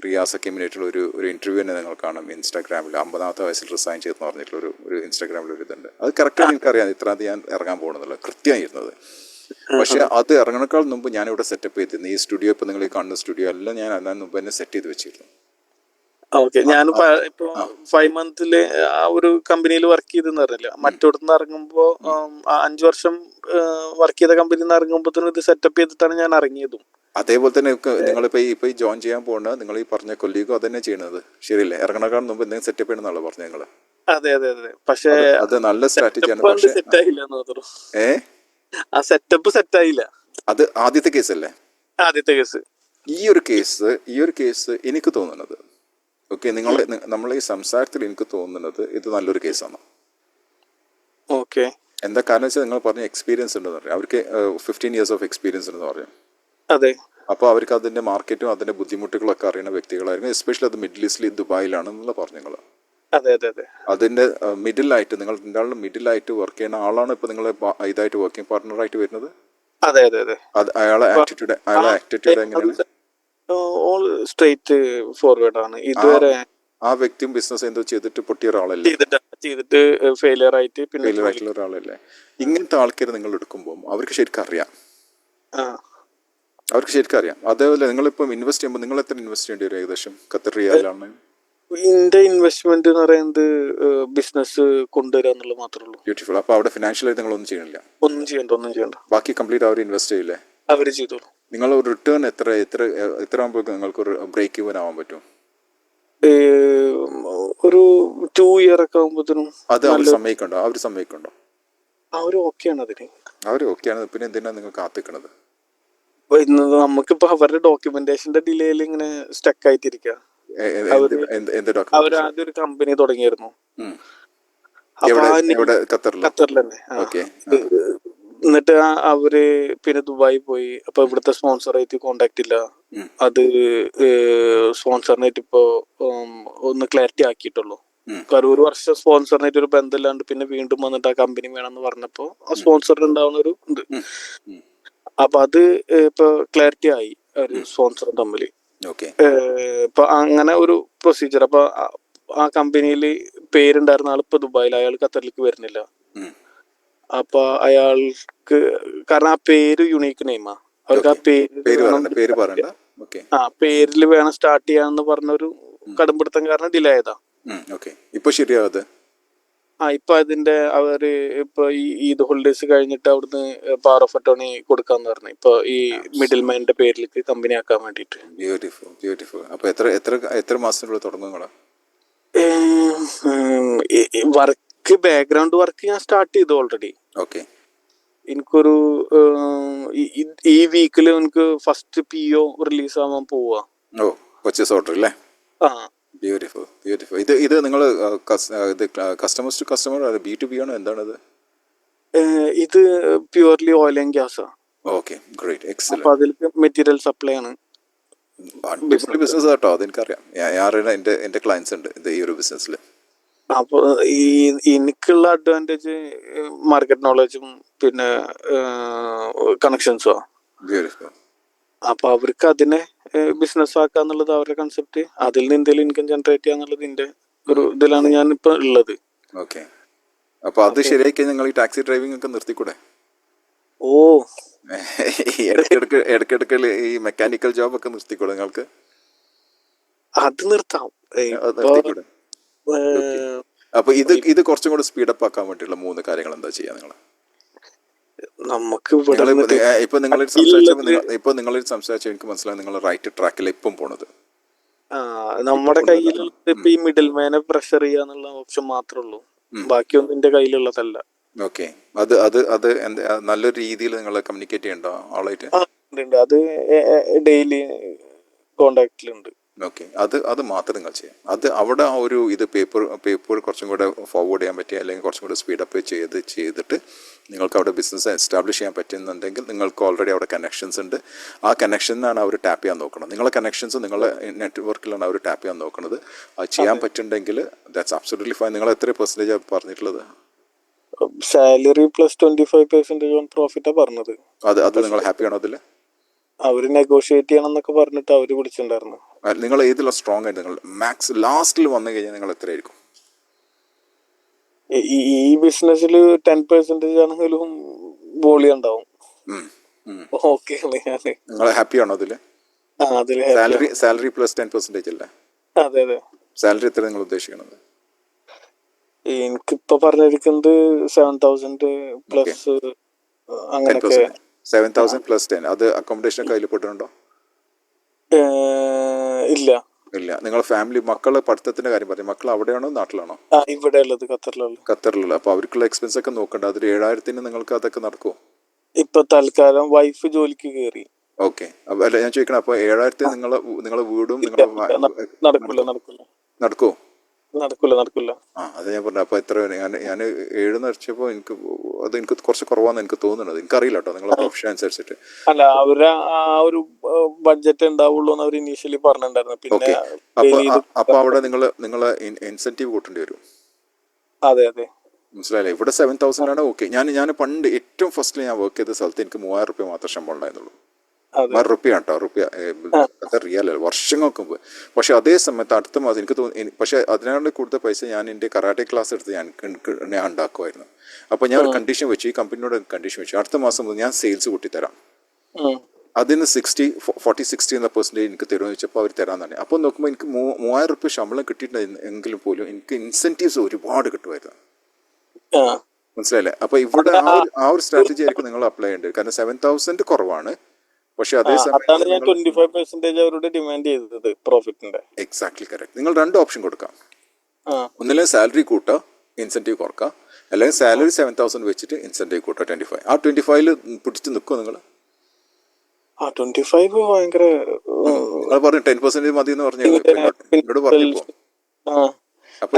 റിയാസ് ഹക്കീമിനായിട്ടുള്ള ഒരു ഇൻ്റർവ്യൂ തന്നെ നിങ്ങൾ കാണും ഇൻസ്റ്റാഗ്രാമിൽ. 50ാമത്തെ വയസ്സിൽ റിസൈൻ ചെയ്തെന്ന് പറഞ്ഞിട്ടുള്ള ഒരു ഇൻസ്റ്റാഗ്രാമിൽ ഒരു ഇതുണ്ട്. അത് കറക്റ്റായിട്ട് എനിക്കറിയാം ഇത്രാം തീയതി ഞാൻ ഇറങ്ങാൻ പോകുന്നുള്ളത് കൃത്യമായിരുന്നത്. പക്ഷേ അത് ഇറങ്ങണേക്കാൾ മുമ്പ് ഞാനിവിടെ സെറ്റപ്പ് ചെയ്തിരുന്നു. ഈ സ്റ്റുഡിയോ ഇപ്പോൾ നിങ്ങൾ ഈ കാണുന്ന സ്റ്റുഡിയോ എല്ലാം ഞാൻ അതിന് മുമ്പ് തന്നെ സെറ്റ് ചെയ്ത് വെച്ചിരുന്നു. ഓക്കെ. ഞാൻ ഇപ്പൊ 5 months ആ ഒരു കമ്പനിയിൽ വർക്ക് ചെയ്തെന്ന് പറഞ്ഞില്ല. മറ്റോടത്തുനിന്ന് ഇറങ്ങുമ്പോ 5 വർഷം വർക്ക് ചെയ്ത കമ്പനിയിൽ നിന്ന് ഇറങ്ങുമ്പോഴത്തേനും ഇത് സെറ്റപ്പ് ചെയ്തിട്ടാണ് ഞാൻ ഇറങ്ങിയതും. അതേപോലെ തന്നെ നിങ്ങളിപ്പോൾ ഈ ജോയിൻ ചെയ്യാൻ പോകുന്ന നിങ്ങൾ ഈ പറഞ്ഞ കൊല്ലീഗും അതന്നെ ചെയ്യണത് ശരിയല്ലേ? ഇറങ്ങണേക്കാൾ മുമ്പ് എന്തെങ്കിലും സെറ്റപ്പ് ചെയ്യണമെന്നാണല്ലോ പറഞ്ഞു നിങ്ങൾ. അതെ അതെ അതെ. പക്ഷേ അത് നല്ല സ്ട്രാറ്റജിയാണ്. പക്ഷേ സെറ്റ് ആയില്ല എന്ന് തോന്നുന്നു. ആ സെറ്റപ്പ് സെറ്റ് ആയില്ല. അത് ആദ്യത്തെ കേസല്ലേ? ആദ്യത്തെ കേസ്. ഈ ഒരു കേസ് എനിക്ക് തോന്നുന്നത് ഓക്കെ നമ്മളെ ഈ സംസാരത്തിൽ എനിക്ക് തോന്നുന്നത് ഇത് നല്ലൊരു കേസാണ്. ഓക്കെ. എന്താ കാരണം വെച്ചാൽ നിങ്ങൾ പറഞ്ഞ എക്സ്പീരിയൻസ് ഉണ്ടെന്ന് പറയാം. അവർക്ക് 15 years ഓഫ് എക്സ്പീരിയൻസ് ഉണ്ടെന്ന് പറയാം. അതെ. അപ്പോൾ അവർക്ക് അതിൻ്റെ മാർക്കറ്റും അതിൻ്റെ ബുദ്ധിമുട്ടുകളൊക്കെ അറിയുന്ന വ്യക്തികളായിരുന്നു. എസ്പെഷ്യലി അത് മിഡിൽ ഈസ്റ്റിൽ ദുബായിലാണെന്നുള്ള പറഞ്ഞു നിങ്ങൾ. അതെ അതെ അതെ. അതിൻ്റെ മിഡിലായിട്ട് നിങ്ങൾ രണ്ടാളും മിഡിലായിട്ട് വർക്ക് ചെയ്യുന്ന ആളാണ് ഇപ്പോൾ നിങ്ങൾ ഇതായിട്ട് വർക്കിംഗ് പാർട്ട്ണറായിട്ട് വരുന്നത്. അതെ അതെ അതെ. അത് അയാളെ ആറ്റിറ്റ്യൂഡ് എങ്ങനെയാണ്? ഓൾ സ്ട്രേറ്റ് ഫോർവേഡ് ആണ്. ഇതുവരെ ആ വ്യക്തിയും ബിസിനസ് എന്തോ ചെയ്തിട്ട് പൊട്ടിയ ഒരാളല്ലേ? ചെയ്തിട്ട് ഫെയിലിയർ ആയിട്ട് ഫെയിലിയർ ആയിട്ടുള്ള ഒരാളല്ലേ? ഇങ്ങനത്തെ ആൾക്കാർ നിങ്ങൾ എടുക്കുമ്പോൾ അവർക്ക് ശരിക്കും അറിയാം. അതേപോലെ നിങ്ങളിപ്പം ഇൻവെസ്റ്റ് ചെയ്യുമ്പോൾ നിങ്ങൾ എത്ര ഇൻവെസ്റ്റ് ചെയ്യേണ്ടി വരും ഏകദേശം? ഖത്തർ റിയാലാണ് എന്റെ ഇൻവെസ്റ്റ്മെന്റ് എന്ന് പറയുന്നത് ബിസിനസ് കൊണ്ടുവരിക എന്നുള്ളത് മാത്രമേ ഉള്ളൂ. ബ്യൂട്ടിഫുൾ. അപ്പോൾ അവിടെ ഫിനാൻഷ്യലായിട്ട് നിങ്ങൾ ഒന്നും ചെയ്യണില്ല? ഒന്നും ചെയ്യണ്ട. ബാക്കി കംപ്ലീറ്റ് അവർ ഇൻവെസ്റ്റ് ചെയ്യില്ലേ? അവര് ചെയ്തോളൂ. നിങ്ങൾ ഒരു റിട്ടേൺ എത്ര ആകുമ്പോൾ നിങ്ങൾക്ക് ഒരു ബ്രേക്ക് ഈവൻ ആവാൻ പറ്റും? ഒരു 2 year ഒക്കെ ആകുമ്പോഴത്തേനും. അത് അവർ സമ്മതിക്കണ്ടോ? അവര് ഓക്കെയാണ് അതിന്. അവർ ഓക്കെയാണ്. പിന്നെ എന്തിനാണ് നിങ്ങൾ കാത്തിക്കണത്? നമുക്കിപ്പോ അവരുടെ ഡോക്യുമെന്റേഷന്റെ ഡിലേയിൽ ഇങ്ങനെ സ്റ്റക്ക് ആയിട്ടിരിക്കുക. അവരാദ്യം ഒരു കമ്പനി തുടങ്ങിയിരുന്നു ഖത്തറിൽ തന്നെ. എന്നിട്ട് അവര് പിന്നെ ദുബായി പോയി. അപ്പൊ ഇവിടുത്തെ സ്പോൺസറായിട്ട് കോണ്ടാക്ട് ഇല്ല. അത് സ്പോൺസറിനായിട്ട് ഇപ്പൊ ഒന്ന് ക്ലാരിറ്റി ആക്കിയിട്ടുള്ളൂ. കാരണം 1 വർഷം സ്പോൺസറിനായിട്ട് ഒരു ബന്ധമില്ലാണ്ട് പിന്നെ വീണ്ടും വന്നിട്ട് ആ കമ്പനി വേണമെന്ന് പറഞ്ഞപ്പോ ആ സ്പോൺസറിന് ഉണ്ടാവുന്ന ഒരു ഇത്. അപ്പൊ അത് ഇപ്പൊ ക്ലാരിറ്റി ആയി ഒരു സ്പോൺസറും തമ്മിൽ. ഇപ്പൊ അങ്ങനെ ഒരു പ്രൊസീജിയർ. അപ്പൊ ആ കമ്പനിയിൽ പേരുണ്ടായിരുന്ന ആൾ ഇപ്പൊ ദുബായിൽ, അയാൾ ഖത്തറിലേക്ക് വരുന്നില്ല. അപ്പൊ അയാൾക്ക് കാരണം ആ പേര് യുണീക്ക് നെയിമാ. അവർക്ക് ആ പേരിൽ വേണം സ്റ്റാർട്ട് ചെയ്യാന്ന് പറഞ്ഞൊരു കടുംപിടുത്തം കാരണം ഡിലേ ആയതാ. ഇപ്പൊ ശരിയാവത്. ഇപ്പൊ അതിന്റെ അവര് ഇപ്പൊ ഈ ഈദ് ഹോളിഡേസ് കഴിഞ്ഞിട്ട് അവിടുന്ന് പവർ ഓഫ് അറ്റോർണി കൊടുക്കാന്ന് പറഞ്ഞു. ഇപ്പൊ ഈ മിഡിൽ മാന്റെ പേരിലേക്ക് കമ്പനി ആക്കാൻ വേണ്ടിട്ട്. ബ്യൂട്ടിഫുൾ. അപ്പൊ എത്ര മാസത്തിനുള്ളിൽ തുടങ്ങും? വർക്ക് ബാക്ക്ഗ്രൗണ്ട് വർക്ക് ഞാൻ സ്റ്റാർട്ട് ചെയ്തു ഓൾറെഡി. എനിക്കൊരു ഈ വീക്കില് എനിക്ക് ഫസ്റ്റ് PO റിലീസ് ആവാൻ പോവാ. പർച്ചേസ് ഓർഡർ അല്ലേ? ബ്യൂട്ടിഫുൾ. ഇത് നിങ്ങൾ കസ്റ്റമേഴ്സ് ടു കസ്റ്റമർ B2B ആണോ? എന്താണത്? ഇത് purely oil and gas. Great, excellent. അപ്പൊ അതിലേക്ക് മെറ്റീരിയൽ സപ്ലൈ ആണ്. ബിസിനസ് കേട്ടോ, അതെനിക്കറിയാം. എന്റെ ക്ലയൻസ് ഉണ്ട് ഈ ഒരു ബിസിനസ്സിൽ. അപ്പൊ എനിക്കുള്ള അഡ്വാൻറ്റേജ് മാർക്കറ്റ് നോളജും പിന്നെ കണക്ഷൻസും. അപ്പൊ അവർക്ക് അതിനെ ബിസിനസ് ആക്കാന്നുള്ളത് അവരുടെ കൺസെപ്റ്റ്. അതിൽ നിന്ന് എന്തെങ്കിലും ഇൻകം ജനറേറ്റ് ചെയ്യാന്നുള്ളത് എന്റെ ഒരു ഇതിലാണ് ഞാൻ ഇപ്പൊ ഉള്ളത്. അപ്പൊ അത് ശരിയാക്കി നിങ്ങൾ ഈ ടാക്സി ഡ്രൈവിംഗ് ഒക്കെ നിർത്തിക്കൂടെ? ഇടയ്ക്കിടയ്ക്ക് ഈ മെക്കാനിക്കൽ ജോബ് ഒക്കെ നിർത്തിക്കൂടെ നിങ്ങൾക്ക്? അത് നിർത്താം. അപ്പൊ ഇത് കുറച്ചും കൂടെ സ്പീഡപ്പ് ആക്കാൻ വേണ്ടിയുള്ള 3 കാര്യങ്ങൾ എന്താ ചെയ്യാ നിങ്ങൾ? നമുക്ക് ഇപ്പൊ നിങ്ങൾ സംസാരിച്ച എനിക്ക് മനസ്സിലായി നിങ്ങൾ റൈറ്റ് ട്രാക്കിൽ ഇപ്പം പോണത്. നമ്മുടെ കയ്യിൽ ഇപ്പൊ ഈ മിഡിൽ മാനെ പ്രഷർ ചെയ്യാന്നുള്ള ഓപ്ഷൻ മാത്രമേ ഉള്ളൂ. ബാക്കിയൊന്നും എന്റെ കയ്യിലുള്ളതല്ല. ഓക്കെ. അത് അത് അത് നല്ലൊരു രീതിയിൽ നിങ്ങൾ കമ്മ്യൂണിക്കേറ്റ് ചെയ്യണ്ടോ ആളായിട്ട്? ആ ഉണ്ട്. അത് ഡെയിലി കോണ്ടാക്റ്റിലുണ്ട്. ഓക്കെ. അത് മാത്രം നിങ്ങൾ ചെയ്യാം. അത് അവിടെ ആ ഒരു ഇത് പേപ്പർ കുറച്ചും കൂടെ ഫോർവേഡ് ചെയ്യാൻ പറ്റിയ, അല്ലെങ്കിൽ കുറച്ചും കൂടെ സ്പീഡപ്പ് ചെയ്തിട്ട് നിങ്ങൾക്ക് അവിടെ ബിസിനസ് എസ്റ്റാബ്ലിഷ് ചെയ്യാൻ പറ്റുന്നുണ്ടെങ്കിൽ നിങ്ങൾക്ക് ഓൾറെഡി അവിടെ കണക്ഷൻസ് ഉണ്ട്. ആ കണക്ഷനാണ് അവർ ടാപ്പ് ചെയ്യാൻ നോക്കുന്നത്. നിങ്ങളെ കണക്ഷൻസ് നിങ്ങളുടെ നെറ്റ്വർക്കിലാണ് അവർ ടാപ്പ് ചെയ്യാൻ നോക്കുന്നത്. അത് ചെയ്യാൻ പറ്റുന്നുണ്ടെങ്കിൽ ദാറ്റ്സ് അബ്സൊല്യൂട്ട്ലി ഫൈൻ. നിങ്ങൾ എത്ര പെർസെൻറ്റേജ് പറഞ്ഞിട്ടുള്ളത്? സാലറി പ്ലസ് 25% ഓൺ പ്രോഫിറ്റാ പറഞ്ഞത്. അത് നിങ്ങൾ ഹാപ്പിയാണോ അതിൽ? അവര് നെഗോഷിയേറ്റ് ചെയ്യണം എന്നൊക്കെ പറഞ്ഞിട്ട് അവര് വിളിച്ചിട്ടുണ്ടായിരുന്നു. നിങ്ങൾ ഏതിലാണ് സ്ട്രോങ് ആയിട്ട്? നിങ്ങൾ മാക്സ് ലാസ്റ്റിൽ വന്നു കഴിഞ്ഞാൽ നിങ്ങൾ എത്രയായിരിക്കും? ഈ ബിസിനസ്സിൽ 10% ആണെങ്കിലും വോളിയം ഉണ്ടാവും. ഓക്കെ നിങ്ങൾ ഹാപ്പിയാണോ അതിൽ? അതിൽ സാലറി പ്ലസ് 10% അല്ലേ? അതെ അതെ. സാലറി എത്ര നിങ്ങൾ ഉദ്ദേശിക്കുന്നത്? എനിക്കിപ്പോ പറഞ്ഞിരിക്കുന്നത് 7,000 പ്ലസ് അങ്ങനെയൊക്കെ. 7,000 പ്ലസ് 10. അത് അക്കോമഡേഷൻ ഒക്കെ അതിൽ പെട്ടിട്ടുണ്ടോ? ഇല്ല. നിങ്ങൾ ഫാമിലി മക്കളെ പഠിത്തത്തിന്റെ കാര്യം പറഞ്ഞു. മക്കൾ അവിടെയാണോ നാട്ടിലാണോ? ഇവിടെ ഉള്ളത് ഖത്തറിലുള്ള. അപ്പൊ അവർക്കുള്ള എക്സ്പെൻസ് ഒക്കെ നോക്കണ്ട. അതിൽ 7,000 നിങ്ങൾക്ക് അതൊക്കെ നടക്കുമോ? ഇപ്പൊ തൽക്കാലം വൈഫ് ജോലിക്ക് കയറി. ഓക്കെ. അല്ല ഞാൻ ചോദിക്കണം, അപ്പൊ 7,000 നിങ്ങളെ വീടും നടക്കുമോ? നടക്കില്ല. അത് ഞാൻ പറഞ്ഞു. അപ്പൊ എത്ര? ഞാൻ 7 നിറച്ചപ്പോ എനിക്ക് കുറച്ച് കുറവാന്ന് എനിക്ക് തോന്നുന്നത്. എനിക്കറിയില്ല കേട്ടോ നിങ്ങളെ പ്രൊഫഷൻ അനുസരിച്ചിട്ട്. അല്ല, അവര് ആ ഒരു ബഡ്ജറ്റ് ഉണ്ടാവുള്ളൂ എന്ന് അവർ ഇനീഷ്യലി പറഞ്ഞിട്ടുണ്ടായിരുന്നു. പിന്നെ അപ്പൊ അവിടെ നിങ്ങളെ ഇൻസെന്റീവ് കൂട്ടേണ്ടി വരും. അതെ. മനസ്സിലായില്ലേ? ഇവിടെ 7,000 ആണ്. ഓക്കെ. ഞാൻ പണ്ട് ഏറ്റവും ഫസ്റ്റിൽ ഞാൻ വർക്ക് ചെയ്ത സ്ഥലത്ത് എനിക്ക് 3,000 രൂപ മാത്രം ശമ്പളം ഉണ്ടായിരുന്നുള്ളൂ. 3,000 രൂപ കേട്ടോ. അത് റിയൽ വർഷങ്ങൾക്ക് മുമ്പ്. പക്ഷെ അതേ സമയത്ത് അടുത്ത മാസം എനിക്ക് തോന്നി, പക്ഷെ അതിനാണ്ട് കൂടുതൽ പൈസ ഞാൻ എൻ്റെ കരാട്ടെ ക്ലാസ് എടുത്ത് ഞാൻ ഉണ്ടാക്കുമായിരുന്നു. അപ്പോൾ ഞാൻ ഒരു കണ്ടീഷൻ വെച്ചു, ഈ കമ്പനിയോട് കണ്ടീഷൻ വെച്ചു, അടുത്ത മാസം മുതൽ ഞാൻ സെയിൽസ് കൂട്ടിത്തരാം. അതിന് 40-60 എന്ന പെർസെൻറ്റേജ് എനിക്ക് തരുമെന്ന് വെച്ചപ്പോൾ അവർ തരാൻ തന്നെ. അപ്പോൾ നോക്കുമ്പോൾ എനിക്ക് 3,000 രൂപ ശമ്പളം കിട്ടിയിട്ടുണ്ടെങ്കിലും പോലും എനിക്ക് ഇൻസെൻറ്റീവ്സ് ഒരുപാട് കിട്ടുമായിരുന്നു. മനസ്സിലായില്ലേ? അപ്പൊ ഇവിടെ ആ ഒരു സ്ട്രാറ്റജി ആയിരിക്കും നിങ്ങൾ അപ്ലൈ ചെയ്യേണ്ടത്. കാരണം 7,000 കുറവാണ്. പക്ഷെ അതേസമയം എക്സാക്ട്ലി കറക്റ്റ്. നിങ്ങൾ 2 ഓപ്ഷൻ കൊടുക്കാം. ഒന്നിലെ സാലറി കൂട്ടാം, ഇൻസെന്റീവ് കുറക്കാം. അല്ലെങ്കിൽ സാലറി 7,000 വെച്ചിട്ട് ഇൻസെന്റീവ് കൂട്ടാം 25. ആ 25 പിടിച്ച് നിൽക്കുമോ നിങ്ങൾ? 25 ഭയങ്കര നിങ്ങൾ പറഞ്ഞു 10% മതി എന്ന് പറഞ്ഞു എന്നോട് പറഞ്ഞപ്പോ. അപ്പൊ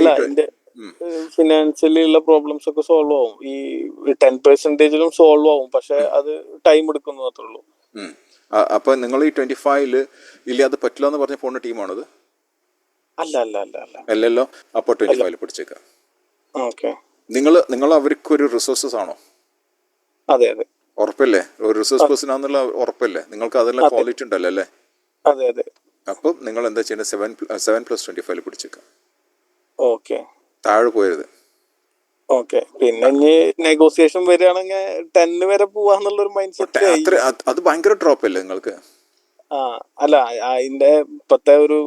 ഫിനാൻഷ്യലി ഉള്ള പ്രോബ്ലംസ് ഒക്കെ സോൾവ് ആവും. ഈ 10%-ലും സോൾവ് ആവും. പക്ഷെ അത് ടൈം എടുക്കുന്നു മാത്രമേ ഉള്ളൂ. അപ്പൊ നിങ്ങൾ ഈ 25 ഇല്ല അത് പറ്റില്ല എന്ന് പറഞ്ഞ പോണ ടീമാണത്? അല്ലല്ലോ. അപ്പൊ 25 പിടിച്ചേക്കാം. നിങ്ങൾ അവർക്കൊരു റിസോഴ്സസ് ആണോ? അതെ. ഉറപ്പല്ലേ? ഒരു റിസോഴ്സ് പേഴ്സൺ ആണെന്നുള്ള ഉറപ്പല്ലേ? നിങ്ങൾക്ക് അതെല്ലാം ക്വാളിറ്റി ഉണ്ടല്ലോ അല്ലേ? അതെ. അപ്പൊ നിങ്ങൾ എന്താ ചെയ്യുന്നത്? 7+25 പിടിച്ചേക്കാം. ഓക്കെ. താഴെ പോയത്. ഓക്കെ. പിന്നെ ഇനി നെഗോസിയേഷൻ വരികയാണെങ്കിൽ 10 വരെ പോവാന്നുള്ളൊരു മൈൻഡ് സെറ്റ്. അത് ഭയങ്കര ഡ്രോപ്പ് അല്ലേ നിങ്ങൾക്ക്? അല്ല, അതിന്റെ ഇപ്പത്തെ ഒരു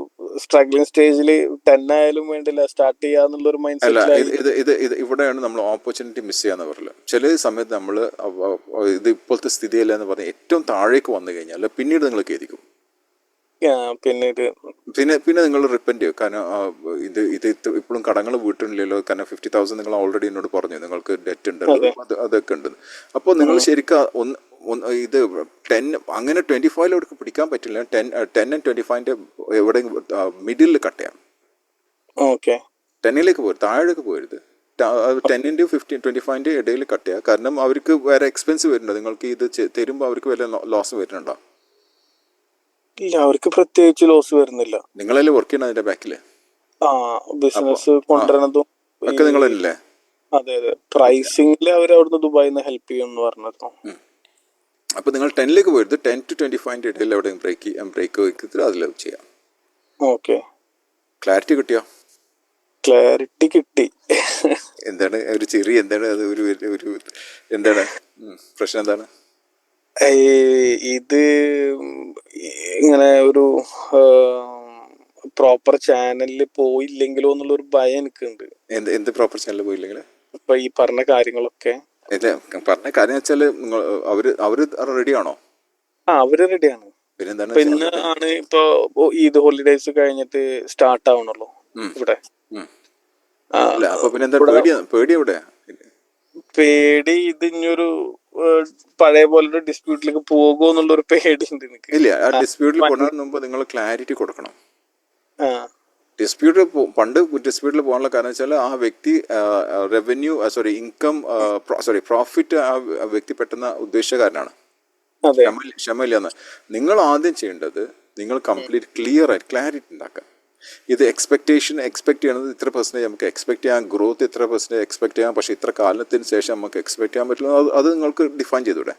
സ്ട്രഗ്ലിംഗ് സ്റ്റേജില് 10 ആയാലും വേണ്ടില്ല സ്റ്റാർട്ട് ചെയ്യാന്നുള്ളൊരു മൈൻഡ് സെറ്റ്. ഇത് ഇവിടെയാണ് നമ്മൾ ഓപ്പർച്യൂണിറ്റി മിസ് ചെയ്യാന്ന് പറഞ്ഞത്. ചില സമയത്ത് നമ്മൾ ഇത് ഇപ്പോഴത്തെ സ്ഥിതിയല്ല എന്ന് പറഞ്ഞാൽ ഏറ്റവും താഴേക്ക് വന്നു കഴിഞ്ഞാൽ പിന്നീട് നിങ്ങൾ ഖേദിക്കും. പിന്നെ നിങ്ങൾ റിപ്പൻഡ് ചെയ്യും. കാരണം ഇത് ഇപ്പോഴും കടങ്ങൾ വീട്ടിലില്ലല്ലോ. കാരണം 50,000 നിങ്ങൾ ഓൾറെഡി എന്നോട് പറഞ്ഞു നിങ്ങൾക്ക് ഡെറ്റ് ഉണ്ടല്ലോ, അതൊക്കെ ഉണ്ട്. അപ്പോൾ നിങ്ങൾ ശരിക്കും ഇത് 10 അങ്ങനെ 25 പിടിക്കാൻ പറ്റില്ല. 10 and 25 എവിടെ മിഡിൽ കട്ട് ചെയ്യാം. 10 പോരുത്, താഴേക്ക് പോരുത്. 10 15-25 ഇടയിൽ കട്ട് ചെയ്യുക. കാരണം അവർക്ക് വേറെ എക്സ്പെൻസ് വരുന്നുണ്ടോ? നിങ്ങൾക്ക് ഇത് തരുമ്പോൾ അവർക്ക് വല്ല ലോസ് വരുന്നുണ്ടോ? ഇല്ല, അവർക്ക് പ്രത്യേകിച്ച് ലോസ് വരുന്നില്ല. നിങ്ങളല്ലേ വർക്ക് ചെയ്യണം അതിന്റെ ബാക്കില്? ബിസിനസ് കൊണ്ടുവരണതും ഒക്കെ നിങ്ങളല്ലേ? അതെ. പ്രൈസിംഗില് അവർ അവിടുന്ന് ദുബായിൽ നിന്ന് ഹെൽപ്പ് ചെയ്യുമെന്ന് പറഞ്ഞിരുന്നു. അപ്പൊ നിങ്ങൾ 10 പോയിട്ട് 10-25 ഇടയിൽ എവിടെയും ബ്രേക്ക് വെക്കത്തില്ല, അതിൽ ചെയ്യാം. ഓക്കെ. ക്ലാരിറ്റി കിട്ടിയോ? ക്ലാരിറ്റി കിട്ടി. എന്താണ് ഒരു ചെറിയ എന്താണ് അത് ഒരു എന്താണ് പ്രശ്നം? എന്താണ് ഇത് ഇങ്ങനെ ഒരു പ്രോപ്പർ ചാനലിൽ പോയില്ലെങ്കിലോ എന്നുള്ളൊരു ഭയം എനിക്കുണ്ട്. എന്ത് പ്രോപ്പർ ചാനലിൽ പോയില്ലെങ്കിൽ? ഇപ്പൊ ഈ പറഞ്ഞ കാര്യങ്ങളൊക്കെ പറഞ്ഞ കാര്യം വെച്ചാല് അവര് റെഡിയാണോ? അവര് റെഡിയാണ്. പിന്നെ ആണ് ഇപ്പൊ ഈദ് ഹോളിഡേസ് കഴിഞ്ഞിട്ട് സ്റ്റാർട്ട് ആവണല്ലോ ഇവിടെ. അപ്പൊ പിന്നെ എന്താ പേടി? എവിടെ പേടി ഇത് ഇനിയൊരു പഴയ പോലെ ഡിസ്പ്യൂട്ടിലേക്ക് പോകുമോ എന്നുള്ളൊരു പേടി ഉണ്ട് എനിക്ക്. ഇല്ല, ആ ഡിസ്പ്യൂട്ടിൽ പോകുന്നതിന് മുമ്പ് നിങ്ങൾ ക്ലാരിറ്റി കൊടുക്കണം. ആ പണ്ട് ഡിസ്പ്യൂട്ടിൽ പോകാനുള്ള കാരണം വെച്ചാൽ ആ വ്യക്തി റവന്യൂ ഇൻകം പ്രോഫിറ്റ് ആ വ്യക്തി പെട്ടെന്ന് ഉദ്ദേശിച്ചകാരനാണ്. അതെ ക്ഷമയില്ലെന്ന്. നിങ്ങൾ ആദ്യം ചെയ്യേണ്ടത് നിങ്ങൾ കംപ്ലീറ്റ് ക്ലിയർ ആയിട്ട് ക്ലാരിറ്റി ഉണ്ടാക്കുക. ഇത് എക്സ്പെക്ട് ചെയ്യണത് ഇത്ര പെർസെൻറ്റേജ് നമുക്ക് എക്സ്പെക്ട് ചെയ്യാം, ഗ്രോത്ത് ഇത്ര പെർസെൻറ്റേജ് എക്സ്പെക്ട് ചെയ്യാം, പക്ഷേ ഇത്ര കാലത്തിന് ശേഷം നമുക്ക് എക്സ്പെക്ട് ചെയ്യാൻ പറ്റില്ല. അത് നിങ്ങൾക്ക് ഡിഫൈൻ ചെയ്തൂടെ?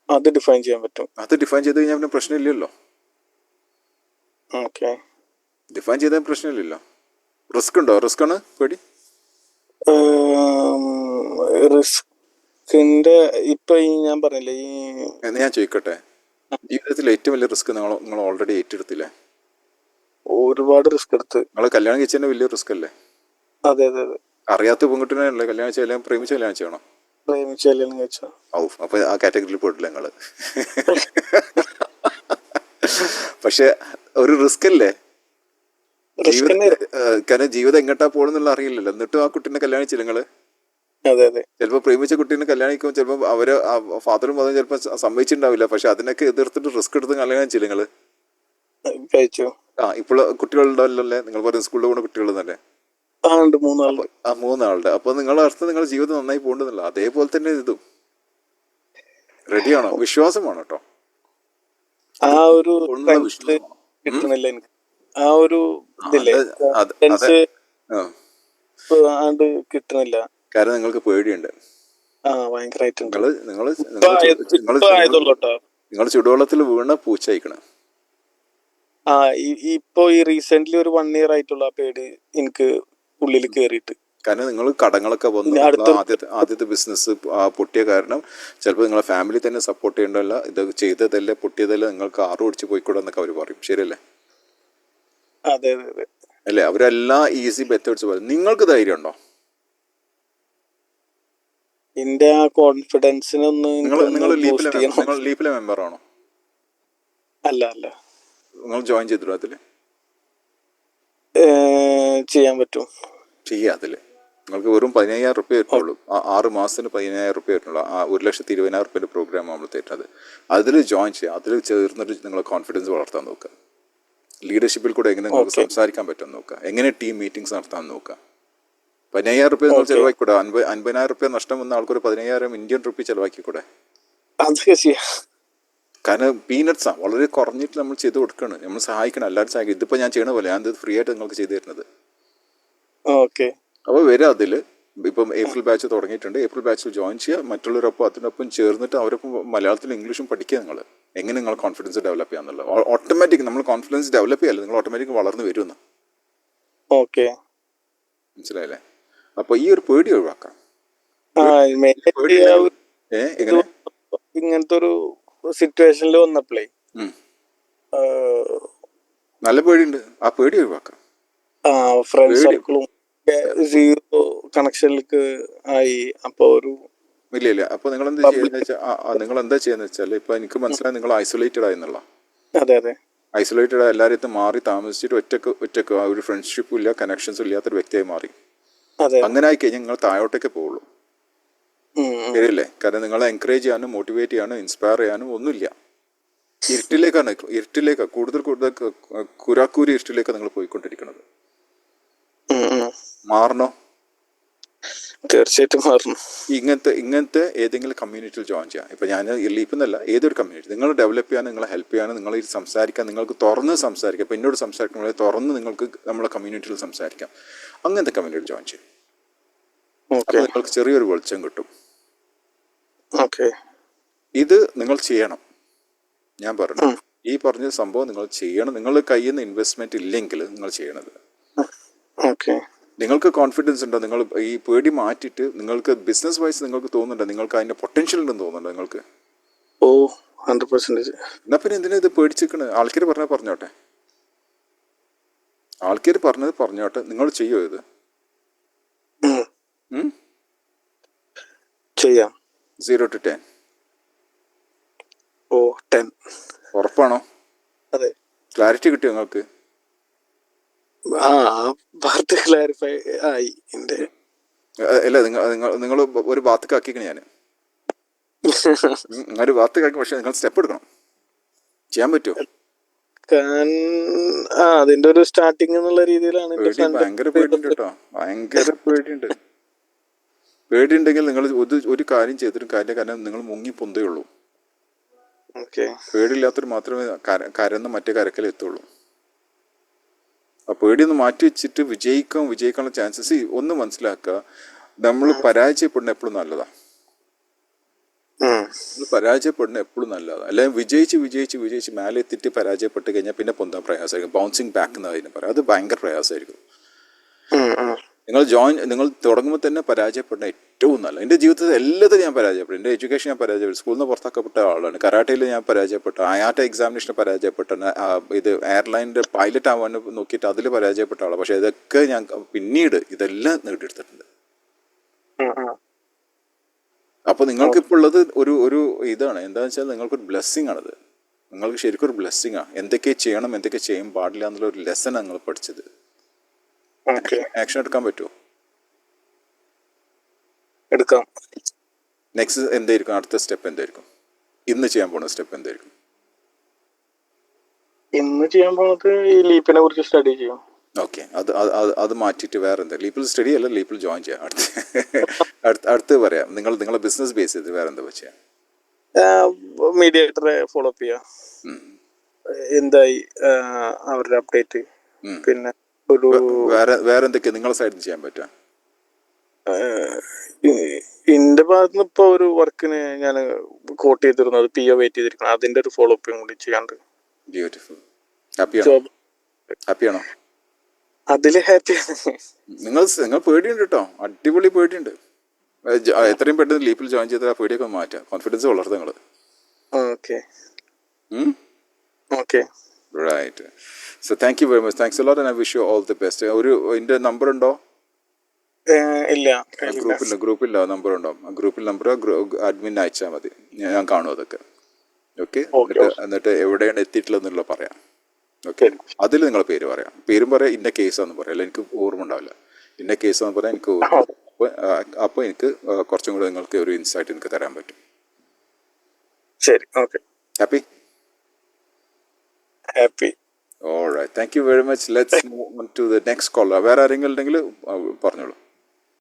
അത് ഡിഫൈൻ ചെയ്യാൻ പറ്റും. അത് ഡിഫൈൻ ചെയ്ത് കഴിഞ്ഞാൽ പിന്നെ പ്രശ്നമില്ലല്ലോ. ഓക്കെ, ഡിഫൈൻ ചെയ്താൽ പ്രശ്നമില്ലല്ലോ. റിസ്ക് ഉണ്ടോ? റിസ്ക് ആണ് പേടി. റിസ്കിന്റെ ഇപ്പൊ ഞാൻ പറഞ്ഞില്ലേ ഞാൻ ചോദിക്കട്ടെ, ജീവിതത്തിൽ ഏറ്റവും വലിയ റിസ്ക് നിങ്ങൾ ഓൾറെഡി ഏറ്റെടുത്തില്ലേ? ഒരുപാട് റിസ്ക് എടുത്ത്. നിങ്ങൾ കല്യാണം കഴിച്ചതിന്റെ വലിയ റിസ്ക് അല്ലേ? അതെ അതെ അതെ. അറിയാത്ത പെൺകുട്ടിനെ കല്യാണം ചെയ്യാൻ പ്രേമിച്ച് കല്യാണം ചെയ്യണോ? പ്രേമിച്ച് കല്യാണം കഴിച്ചോ? അപ്പൊ ആ കാറ്റഗറിയിൽ പോയിട്ടില്ല നിങ്ങള്. പക്ഷെ ഒരു റിസ്ക് അല്ലേ കാരണം ജീവിതം എങ്ങോട്ടാ പോകണമെന്നുള്ള അറിയില്ലല്ലോ. എന്നിട്ടും ആ കുട്ടീനെ കല്യാണം ചെയ്യില്ല നിങ്ങള്. അതെ അതെ. ചിലപ്പോ പ്രേമിച്ച കുട്ടീനെ കല്യാണിക്കുമ്പോൾ ചിലപ്പോൾ അവര് ഫാദറും മദറും ചിലപ്പോൾ സമ്മതിച്ചിട്ടുണ്ടാവില്ല. പക്ഷെ അതിനൊക്കെ എതിർത്തിട്ട് റിസ്ക് എടുത്ത് കല്യാണം ചെയ്യില്ല നിങ്ങള്. കഴിച്ചു. ഇപ്പോൾ കുട്ടികളുണ്ടല്ലേ? നിങ്ങൾ പറയുന്ന സ്കൂളിൽ പോകുന്ന കുട്ടികൾ തന്നെ മൂന്നാളുടെ. അപ്പൊ നിങ്ങളുടെ അർത്ഥം നിങ്ങളുടെ ജീവിതം നന്നായി പോകണ്ടെന്നല്ല. അതേപോലെ തന്നെ ഇതും റെഡിയാണോ? വിശ്വാസം വേണം കേട്ടോ. ആ ഒരു കിട്ടണില്ല എനിക്ക്. ആ ഒരു ഇതില്ലേ കിട്ടണില്ല. കാരണം നിങ്ങൾക്ക് പേടിയുണ്ട്. ഭയങ്കരമായിട്ടുണ്ട്. നിങ്ങൾ ചുടുവെള്ളത്തിൽ വീണ പൂച്ച അയക്കണം. ഇപ്പൊ ഈ റീസെന്റ് ഒരു 1 year ആയിട്ടുള്ള ആ പേടി എനിക്ക് ഉള്ളിൽ കേറിയിട്ട്. കാരണം നിങ്ങൾ കടങ്ങളൊക്കെ വന്നു. ആദ്യത്തെ ബിസിനസ് പൊട്ടിയ കാരണം ചിലപ്പോൾ നിങ്ങളെ ഫാമിലി തന്നെ സപ്പോർട്ട് ചെയ്യേണ്ടല്ല. ഇത് ചെയ്തതല്ലേ പൊട്ടിയതല്ലേ, നിങ്ങൾക്ക് ആറ് ഓടിച്ച് പോയിക്കൂടെ എന്നൊക്കെ അവർ പറയും. ശരിയല്ലേ? അതെ അതെ അല്ലേ? അവരെല്ലാം ഈസി മെത്തേഡ്സ് പറയും. നിങ്ങൾക്ക് ധൈര്യം ഉണ്ടോ? എന്റെ ആ കോൺഫിഡൻസിനൊന്ന് നിങ്ങൾ ലീപ്പിലെ മെമ്പർ ആണോ? അല്ല അല്ല. നിങ്ങൾ ജോയിൻ ചെയ്തിട്ടോ? അതില് ചെയ്യാൻ പറ്റും. അതില് നിങ്ങൾക്ക് വെറും 15,000 റുപ്യ വരുന്നുള്ളൂ. 6 മാസത്തിന് 15,000 റുപ്യ വരുന്നുള്ളൂ. 1,20,000 റുപ്യൻ്റെ പ്രോഗ്രാം നമ്മൾ തരുന്നത്. അതിൽ ജോയിൻ ചെയ്യുക. അതിൽ ചേർന്നിട്ട് നിങ്ങളെ കോൺഫിഡൻസ് വളർത്താൻ നോക്കുക. ലീഡർഷിപ്പിൽ കൂടെ എങ്ങനെ നിങ്ങൾക്ക് സംസാരിക്കാൻ പറ്റുമെന്ന് നോക്കുക. എങ്ങനെ ടീം മീറ്റിംഗ്സ് നടത്താൻ നോക്കുക. 15,000 റുപ്യ നിങ്ങൾ ചിലവാക്കിക്കൂടെ? 50,000 റുപ്യ നഷ്ടം വന്ന ആൾക്കൊരു 15,000 ഇന്ത്യൻ റുപ്യ ചിലവാക്കിക്കൂടെ? കാരണം പീനട്സ് ആണ്. വളരെ കുറഞ്ഞിട്ട് നമ്മൾ ചെയ്ത് കൊടുക്കണം. നമ്മൾ സഹായിക്കണം, എല്ലാവരും സഹായിക്കണം. ഇതിപ്പോൾ ഞാൻ ചെയ്യണ പോലെ ഞാൻ ഇത് ഫ്രീ ആയിട്ട് നിങ്ങൾക്ക് ചെയ്തു തരുന്നത്. അപ്പോൾ വരെ അതിൽ ഇപ്പം ഏപ്രിൽ ബാച്ച് തുടങ്ങിയിട്ടുണ്ട്. ഏപ്രിൽ ബാച്ചിൽ ജോയിൻ ചെയ്യുക. മറ്റുള്ളവരൊപ്പം അതിനൊപ്പം ചേർന്നിട്ട് അവരൊപ്പം മലയാളത്തിലും ഇംഗ്ലീഷും പഠിക്കുക. നിങ്ങൾ എങ്ങനെ നിങ്ങൾ കോൺഫിഡൻസ് ഡെവലപ്പ് ചെയ്യാന്നുള്ളത് ഓട്ടോമാറ്റിക് നമ്മൾ കോൺഫിഡൻസ് ഡെവലപ്പ് ചെയ്യാമല്ലോ. നിങ്ങൾ ഓട്ടോമാറ്റിക് വളർന്നു വരുമെന്ന്. മനസ്സിലായില്ലേ? അപ്പോൾ ഈ ഒരു പേടി ഒഴിവാക്കാം. എങ്ങനെ ഇങ്ങനത്തെ ഒരു സിറ്റുവേഷനിൽ വന്നപ്പോഴേ നല്ല പേടിയുണ്ട്. ആ പേടി ഒഴിവാക്കാം. ഫ്രണ്ട്സ് സർക്കിളും സീറോ കണക്ഷനിലേക്ക് ആയി. അപ്പൊ ഒരു ഇല്ല. അപ്പൊ നിങ്ങൾ എന്താ ചെയ്യുന്ന വെച്ചാൽ ഇപ്പൊ എനിക്ക് മനസ്സിലായി നിങ്ങൾ ഐസൊലേറ്റഡ് ആയെന്നുള്ള. അതെ അതെ. ഐസൊലേറ്റഡ് എല്ലാവരും മാറി താമസിച്ചിട്ട് ഒറ്റക്ക് ഒരു ഫ്രണ്ട്ഷിപ്പും ഇല്ല, കണക്ഷൻസും ഇല്ലാത്തൊരു വ്യക്തിയായി മാറി. അങ്ങനെ ആയി കഴിഞ്ഞാൽ നിങ്ങൾ താഴോട്ടേക്ക് പോവുള്ളൂ. ശരിയല്ലേ? കാരണം നിങ്ങളെ എൻകറേജ് ചെയ്യാനും മോട്ടിവേറ്റ് ചെയ്യാനും ഇൻസ്പയർ ചെയ്യാനും ഒന്നുമില്ല. ഇരുട്ടിലേക്കാണ് കൂടുതൽ കുരാക്കൂരി ഇരുട്ടിലേക്കാണ് നിങ്ങൾ പോയിക്കൊണ്ടിരിക്കുന്നത്. മാറണോ? തീർച്ചയായിട്ടും മാറണം. ഇങ്ങനത്തെ ഏതെങ്കിലും കമ്മ്യൂണിറ്റിയിൽ ജോയിൻ ചെയ്യാം. ഇപ്പം ഞാൻ ലീപ്പെന്നല്ല, ഏതൊരു കമ്മ്യൂണിറ്റി നിങ്ങൾ ഡെവലപ്പ് ചെയ്യാനും നിങ്ങളെ ഹെൽപ്പ് ചെയ്യാനും നിങ്ങൾ സംസാരിക്കാൻ നിങ്ങൾക്ക് തുറന്ന് സംസാരിക്കാം. ഇപ്പം എന്നോട് സംസാരിക്കുമ്പോൾ തുറന്ന് നിങ്ങൾക്ക് നമ്മളെ കമ്മ്യൂണിറ്റിയിൽ സംസാരിക്കാം. അങ്ങനത്തെ കമ്മ്യൂണിറ്റിയിൽ ജോയിൻ ചെയ്യും. അപ്പോൾ നിങ്ങൾക്ക് ചെറിയൊരു വെളിച്ചം കിട്ടും. ഇത് നിങ്ങൾ ചെയ്യണം. ഞാൻ പറഞ്ഞു ഈ പറഞ്ഞ സംഭവം നിങ്ങൾ ചെയ്യണം. നിങ്ങളുടെ കയ്യിൽ നിന്ന് ഇൻവെസ്റ്റ്മെന്റ് ഇല്ലെങ്കിൽ നിങ്ങൾ ചെയ്യണത്. നിങ്ങൾക്ക് കോൺഫിഡൻസ് ഉണ്ടോ? നിങ്ങൾ ഈ പേടി മാറ്റിയിട്ട് നിങ്ങൾക്ക് ബിസിനസ് വൈസ് നിങ്ങൾക്ക് തോന്നുന്നുണ്ടോ നിങ്ങൾക്ക് അതിന്റെ പൊട്ടൻഷ്യൽ ഉണ്ടെന്ന് തോന്നുന്നുണ്ടോ നിങ്ങൾക്ക്? 100%. എന്നാ പിന്നെ എന്തിനാ ഇത് പേടിച്ചിരിക്കണത്? ആൾക്കാർ പറഞ്ഞോട്ടെ. ആൾക്കാർ പറഞ്ഞോട്ടെ. നിങ്ങൾ ചെയ്യോ ഇത്? ചെയ്യാം. 0 to 10. 10. ഉറപ്പാണോ? അതെ. ക്ലാരിറ്റി കിട്ടിയോ നിങ്ങൾക്ക്? പാർട്ട് ക്ലാരിഫൈ ആയി. അല്ല നിങ്ങൾ ഒരു ഭാഗത്തേക്ക് ആക്കിക്കണ ഞാൻ ഒരു ഭാഗത്തേക്ക് ആക്കി, പക്ഷെ നിങ്ങൾ സ്റ്റെപ്പ് എടുക്കണം. ചെയ്യാൻ പറ്റുമോ? അതിന്റെ ഒരു സ്റ്റാർട്ടിങ് എന്നുള്ള രീതിയിലാണ് എന്റെ പേടി, ഫ്രണ്ട്. ഭയങ്കര പേടിയുണ്ട് കേട്ടോ, ഭയങ്കര പേടിയുണ്ട്. പേടിയുണ്ടെങ്കിൽ നിങ്ങൾ ഒരു കാര്യം ചെയ്തിട്ടും കാര്യം, കാരണം നിങ്ങൾ മുങ്ങി പൊന്തേ ഉള്ളൂ. ഓക്കെ. പേടിയില്ലാത്തവർ മാത്രമേ കരന്ന് മറ്റേ കരക്കൽ എത്തുള്ളൂ. ആ പേടിയൊന്ന് മാറ്റി വെച്ചിട്ട് വിജയിക്കാനുള്ള ചാൻസസ് ഒന്ന് മനസ്സിലാക്കുക. നമ്മൾ പരാജയപ്പെടുന്ന എപ്പോഴും നല്ലതാണ്. നമ്മൾ പരാജയപ്പെടുന്ന എപ്പോഴും നല്ലതാണ്. അല്ലെങ്കിൽ വിജയിച്ച് മേലെ എത്തിയിട്ട് പരാജയപ്പെട്ട് കഴിഞ്ഞാൽ പിന്നെ പൊന്താൻ പ്രയാസമായിരിക്കും. ബൗൺസിങ് ബാക്ക് എന്ന് അതിന് പറയാം. അത് ഭയങ്കര പ്രയാസമായിരിക്കും. നിങ്ങൾ തുടങ്ങുമ്പോൾ തന്നെ പരാജയപ്പെടുന്ന ഏറ്റവും നല്ല. എൻ്റെ ജീവിതത്തിൽ എല്ലാത്തിലും ഞാൻ പരാജയപ്പെട്ടു. എൻ്റെ എഡ്യൂക്കേഷൻ ഞാൻ പരാജയപ്പെട്ടു. സ്കൂളിൽ നിന്ന് പുറത്താക്കപ്പെട്ട ആളാണ്. കരാട്ടയിൽ ഞാൻ പരാജയപ്പെട്ടു. ആയാട്ട എക്സാമിനേഷന് പരാജയപ്പെട്ടു. ഇത് എയർലൈനിൻ്റെ പൈലറ്റ് ആവാൻ നോക്കിയിട്ട് അതിൽ പരാജയപ്പെട്ട ആളാണ്. പക്ഷേ ഇതൊക്കെ ഞാൻ പിന്നീട് ഇതെല്ലാം നേടിയെടുത്തിട്ടുണ്ട്. അപ്പോൾ നിങ്ങൾക്കിപ്പോൾ ഉള്ളത് ഒരു ഇതാണ്. എന്താണെന്ന് വെച്ചാൽ നിങ്ങൾക്കൊരു ബ്ലെസ്സിങ് ആണത്. നിങ്ങൾക്ക് ശരിക്കും ഒരു ബ്ലെസ്സിങ്ങാണ്. എന്തൊക്കെ ചെയ്യണം, എന്തൊക്കെ ചെയ്യാൻ പാടില്ല എന്നുള്ള ഒരു ലെസൺ നിങ്ങൾ പഠിച്ചത്. ആക്ഷൻ എടുക്കാൻ പറ്റുമോ? എടുക്കാം. നെക്സ്റ്റ് എന്തായിരിക്കും? അടുത്ത സ്റ്റെപ്പ് എന്തായിരിക്കും? ഇന്ന് ചെയ്യാൻ പോകുന്ന സ്റ്റെപ്പ് എന്തായിരിക്കും? ഇന്ന് ചെയ്യാൻ പോകുന്നത് ഈ ലീപ്പിനെ കുറിച്ച് സ്റ്റഡി ചെയ്യും. ഓക്കെ, അത് മാറ്റിയിട്ട് വേറെ എന്താ? ലീപ്പിൽ സ്റ്റഡി അല്ല, ലീപ്പിൽ ജോയിൻ ചെയ്യാം. അടുത്ത് പറയാം. നിങ്ങളെ ബിസിനസ് ബേസ് ചെയ്ത് വേറെ എന്താ ചെയ്യാം? മീഡിയേറ്ററെ ഫോളോ അപ്പ് ചെയ്യാം. എന്തായി അവരുടെ അപ്ഡേറ്റ്. പിന്നെ വേറെ എന്തൊക്കെയാ നിങ്ങളെ സൈഡിൽ ചെയ്യാൻ പറ്റുക? എന്റെ ഭാഗത്തുനിന്ന് ഇപ്പൊ ഒരു വർക്കിന് ഞാൻ കോട്ട് ചെയ്തിരുന്നു. അത് PO വെയിറ്റ് ചെയ്തിരിക്കണം. അതിന്റെ ഒരു ഫോളോ അപ്പും കൂടി ചെയ്യാണ്ട്. ബ്യൂട്ടിഫുൾ. ഹാപ്പിയാണോ? അതില് ഹാപ്പിയാണ്. നിങ്ങൾ പേടിയുണ്ട് കേട്ടോ, അടിപൊളി പേടിയുണ്ട്. എത്രയും പെട്ടെന്ന് ലീപ്പിൽ ജോയിൻ ചെയ്ത് ആ പേടിയൊക്കെ മാറ്റാം. കോൺഫിഡൻസ് വളർത്തുക നിങ്ങൾ. Okay. Right. So thank you very much. Thanks a lot and I wish you all the best. എൻ്റെ നമ്പർ ഉണ്ടോ? ഇല്ല. ഗ്രൂപ്പില്ല. നമ്പർ ഉണ്ടോ? ഗ്രൂപ്പിൽ നമ്പർ അഡ്മിൻ അയച്ചാൽ മതി. ഞാൻ കാണും അതൊക്കെ. ഓക്കെ. എന്നിട്ട് എവിടെയാണ് എത്തിയിട്ടുള്ളതെന്നുള്ള പറയാം. ഓക്കെ. അതിൽ നിങ്ങളെ പേര് പറയാം. പേരും പറയാം, ഇന്ന കേസാന്ന് പറയാം. അല്ല, എനിക്ക് ഓർമ്മ ഉണ്ടാവില്ല. ഇന്ന കേസാന്ന് പറയാം. എനിക്ക് അപ്പോൾ എനിക്ക് കുറച്ചും കൂടെ നിങ്ങൾക്ക് ഒരു ഇൻസൈറ്റ് എനിക്ക് തരാൻ പറ്റും. ശരി. Okay. Happy. All right. Thank you very much. Let's move on to the next caller. വേറെ ആരെങ്കിലും ഉണ്ടെങ്കിൽ പറഞ്ഞോളൂ.